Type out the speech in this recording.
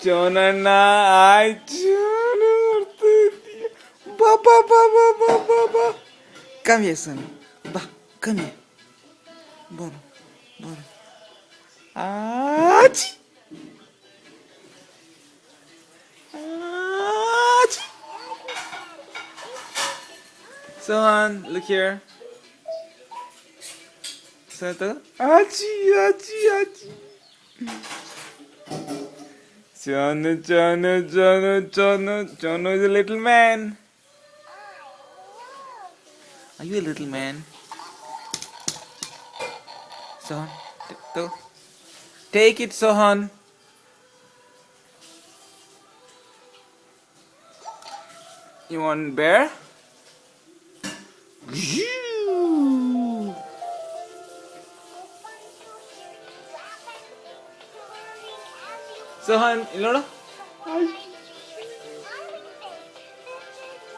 ಚೋನಣ್ಣ ಆಯ್ತು ಬಾ ಬಾ ಬಾ ಬಾ ಬಾ ಬಾ ಬಾ come here son ಬಾ come here ಬರು ಬರು ಆಚಿ ಆಚಿ Sohan, look here. Santa. Achi, achi, achi. Chonu is a little man. Are you a little man? Sohan, take it, Sohan. You want bear? Sohan, you know?